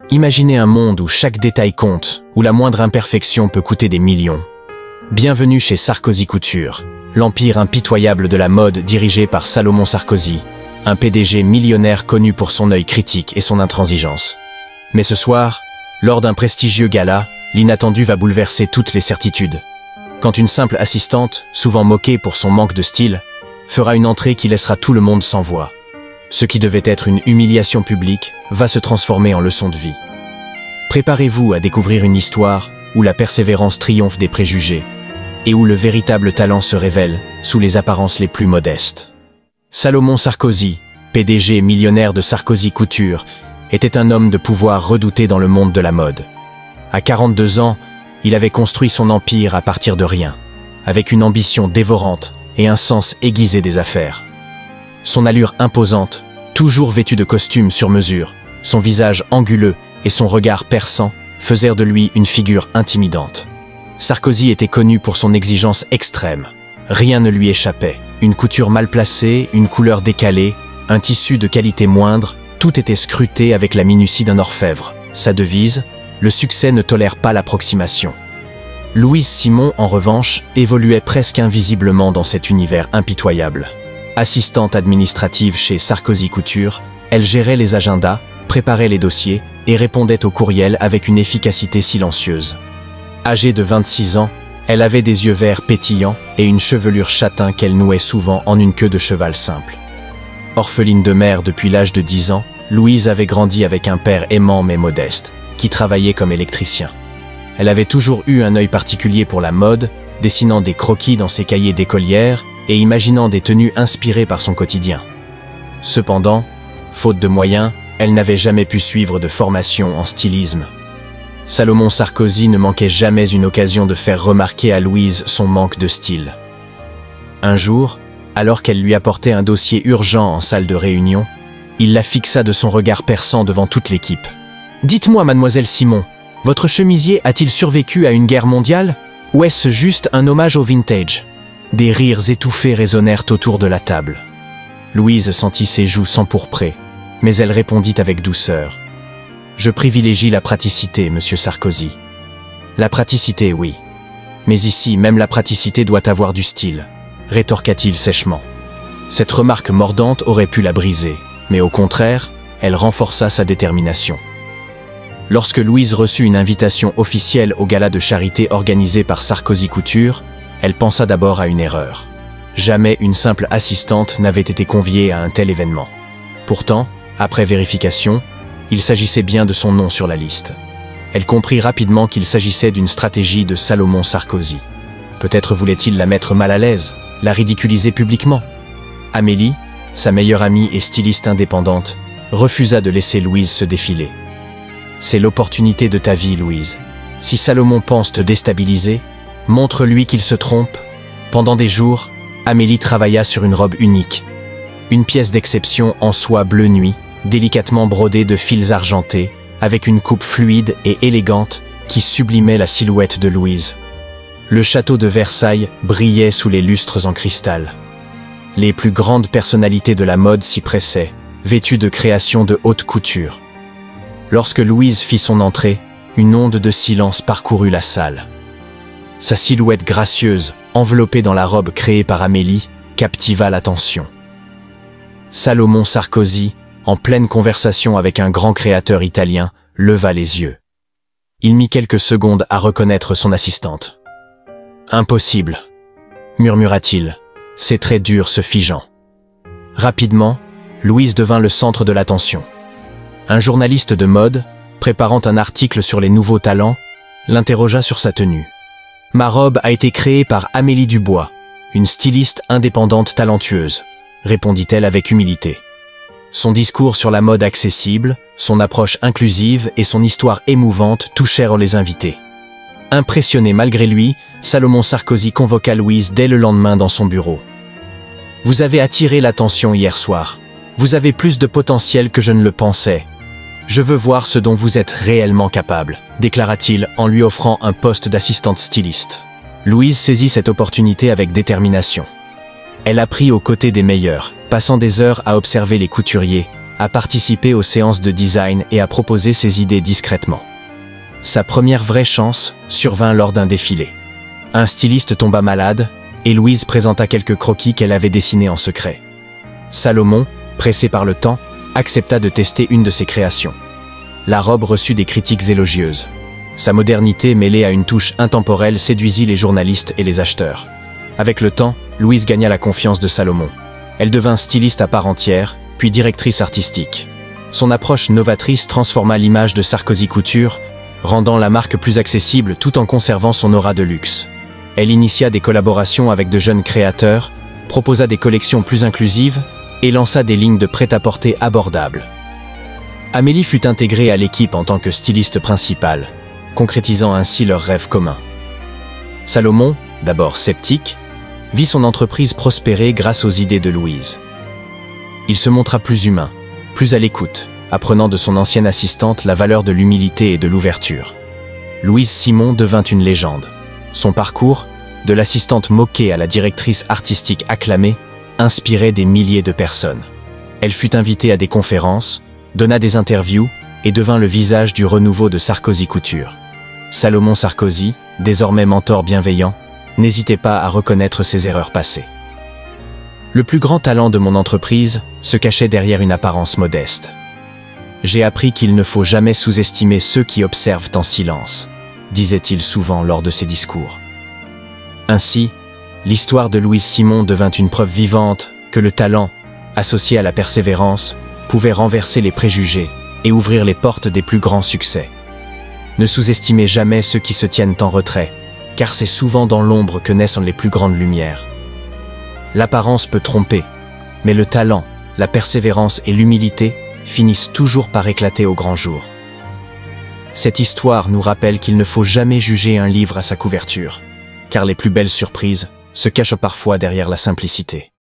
Imaginez un monde où chaque détail compte, où la moindre imperfection peut coûter des millions. Bienvenue chez Sarkozy Couture, l'empire impitoyable de la mode dirigé par Salomon Sarkozy, un PDG millionnaire connu pour son œil critique et son intransigeance. Mais ce soir, lors d'un prestigieux gala, l'inattendu va bouleverser toutes les certitudes. Quand une simple assistante, souvent moquée pour son manque de style, fera une entrée qui laissera tout le monde sans voix. Ce qui devait être une humiliation publique va se transformer en leçon de vie. Préparez-vous à découvrir une histoire où la persévérance triomphe des préjugés et où le véritable talent se révèle sous les apparences les plus modestes. Salomon Sarkozy, PDG millionnaire de Sarkozy Couture, était un homme de pouvoir redouté dans le monde de la mode. À 42 ans, il avait construit son empire à partir de rien, avec une ambition dévorante et un sens aiguisé des affaires. Son allure imposante, toujours vêtu de costumes sur mesure, son visage anguleux et son regard perçant faisaient de lui une figure intimidante. Sarkozy était connu pour son exigence extrême. Rien ne lui échappait. Une couture mal placée, une couleur décalée, un tissu de qualité moindre, tout était scruté avec la minutie d'un orfèvre. Sa devise, le succès ne tolère pas l'approximation. Louise Simon, en revanche, évoluait presque invisiblement dans cet univers impitoyable. Assistante administrative chez Sarkozy Couture, elle gérait les agendas, préparait les dossiers et répondait aux courriels avec une efficacité silencieuse. Âgée de 26 ans, elle avait des yeux verts pétillants et une chevelure châtain qu'elle nouait souvent en une queue de cheval simple. Orpheline de mère depuis l'âge de 10 ans, Louise avait grandi avec un père aimant mais modeste, qui travaillait comme électricien. Elle avait toujours eu un œil particulier pour la mode, dessinant des croquis dans ses cahiers d'écolière et imaginant des tenues inspirées par son quotidien. Cependant, faute de moyens, elle n'avait jamais pu suivre de formation en stylisme. Salomon Sarkozy ne manquait jamais une occasion de faire remarquer à Louise son manque de style. Un jour, alors qu'elle lui apportait un dossier urgent en salle de réunion, il la fixa de son regard perçant devant toute l'équipe. « Dites-moi, mademoiselle Simon, votre chemisier a-t-il survécu à une guerre mondiale, ou est-ce juste un hommage au vintage ?» Des rires étouffés résonnèrent autour de la table. Louise sentit ses joues s'empourprer, mais elle répondit avec douceur. « Je privilégie la praticité, monsieur Sarkozy. »« La praticité, oui. Mais ici, même la praticité doit avoir du style, » rétorqua-t-il sèchement. Cette remarque mordante aurait pu la briser, mais au contraire, elle renforça sa détermination. Lorsque Louise reçut une invitation officielle au gala de charité organisé par Sarkozy Couture, elle pensa d'abord à une erreur. Jamais une simple assistante n'avait été conviée à un tel événement. Pourtant, après vérification, il s'agissait bien de son nom sur la liste. Elle comprit rapidement qu'il s'agissait d'une stratégie de Salomon Sarkozy. Peut-être voulait-il la mettre mal à l'aise, la ridiculiser publiquement. Amélie, sa meilleure amie et styliste indépendante, refusa de laisser Louise se défiler. « C'est l'opportunité de ta vie, Louise. Si Salomon pense te déstabiliser, montre-lui qu'il se trompe. » Pendant des jours, Amélie travailla sur une robe unique. Une pièce d'exception en soie bleu nuit, délicatement brodée de fils argentés, avec une coupe fluide et élégante qui sublimait la silhouette de Louise. Le château de Versailles brillait sous les lustres en cristal. Les plus grandes personnalités de la mode s'y pressaient, vêtues de créations de haute couture. Lorsque Louise fit son entrée, une onde de silence parcourut la salle. Sa silhouette gracieuse, enveloppée dans la robe créée par Amélie, captiva l'attention. Salomon Sarkozy, en pleine conversation avec un grand créateur italien, leva les yeux. Il mit quelques secondes à reconnaître son assistante. « Impossible !» murmura-t-il, ses traits durs se figeant. Rapidement, Louise devint le centre de l'attention. Un journaliste de mode, préparant un article sur les nouveaux talents, l'interrogea sur sa tenue. « Ma robe a été créée par Amélie Dubois, une styliste indépendante talentueuse », répondit-elle avec humilité. Son discours sur la mode accessible, son approche inclusive et son histoire émouvante touchèrent les invités. Impressionné malgré lui, Salomon Sarkozy convoqua Louise dès le lendemain dans son bureau. « Vous avez attiré l'attention hier soir. Vous avez plus de potentiel que je ne le pensais. Je veux voir ce dont vous êtes réellement capable, » déclara-t-il en lui offrant un poste d'assistante styliste. Louise saisit cette opportunité avec détermination. Elle apprit aux côtés des meilleurs, passant des heures à observer les couturiers, à participer aux séances de design et à proposer ses idées discrètement. Sa première vraie chance survint lors d'un défilé. Un styliste tomba malade et Louise présenta quelques croquis qu'elle avait dessinés en secret. Salomon, pressé par le temps, accepta de tester une de ses créations. La robe reçut des critiques élogieuses. Sa modernité mêlée à une touche intemporelle séduisit les journalistes et les acheteurs. Avec le temps, Louise gagna la confiance de Salomon. Elle devint styliste à part entière, puis directrice artistique. Son approche novatrice transforma l'image de Sarkozy Couture, rendant la marque plus accessible tout en conservant son aura de luxe. Elle initia des collaborations avec de jeunes créateurs, proposa des collections plus inclusives et lança des lignes de prêt-à-porter abordables. Amélie fut intégrée à l'équipe en tant que styliste principale, concrétisant ainsi leurs rêves communs. Salomon, d'abord sceptique, vit son entreprise prospérer grâce aux idées de Louise. Il se montra plus humain, plus à l'écoute, apprenant de son ancienne assistante la valeur de l'humilité et de l'ouverture. Louise Simon devint une légende. Son parcours, de l'assistante moquée à la directrice artistique acclamée, inspirait des milliers de personnes. Elle fut invitée à des conférences, donna des interviews et devint le visage du renouveau de Sarkozy Couture. Salomon Sarkozy, désormais mentor bienveillant, n'hésitait pas à reconnaître ses erreurs passées. Le plus grand talent de mon entreprise se cachait derrière une apparence modeste. J'ai appris qu'il ne faut jamais sous-estimer ceux qui observent en silence, disait-il souvent lors de ses discours. Ainsi, l'histoire de Louise Simon devint une preuve vivante que le talent, associé à la persévérance, pouvait renverser les préjugés et ouvrir les portes des plus grands succès. Ne sous-estimez jamais ceux qui se tiennent en retrait, car c'est souvent dans l'ombre que naissent les plus grandes lumières. L'apparence peut tromper, mais le talent, la persévérance et l'humilité finissent toujours par éclater au grand jour. Cette histoire nous rappelle qu'il ne faut jamais juger un livre à sa couverture, car les plus belles surprises se cachent parfois derrière la simplicité.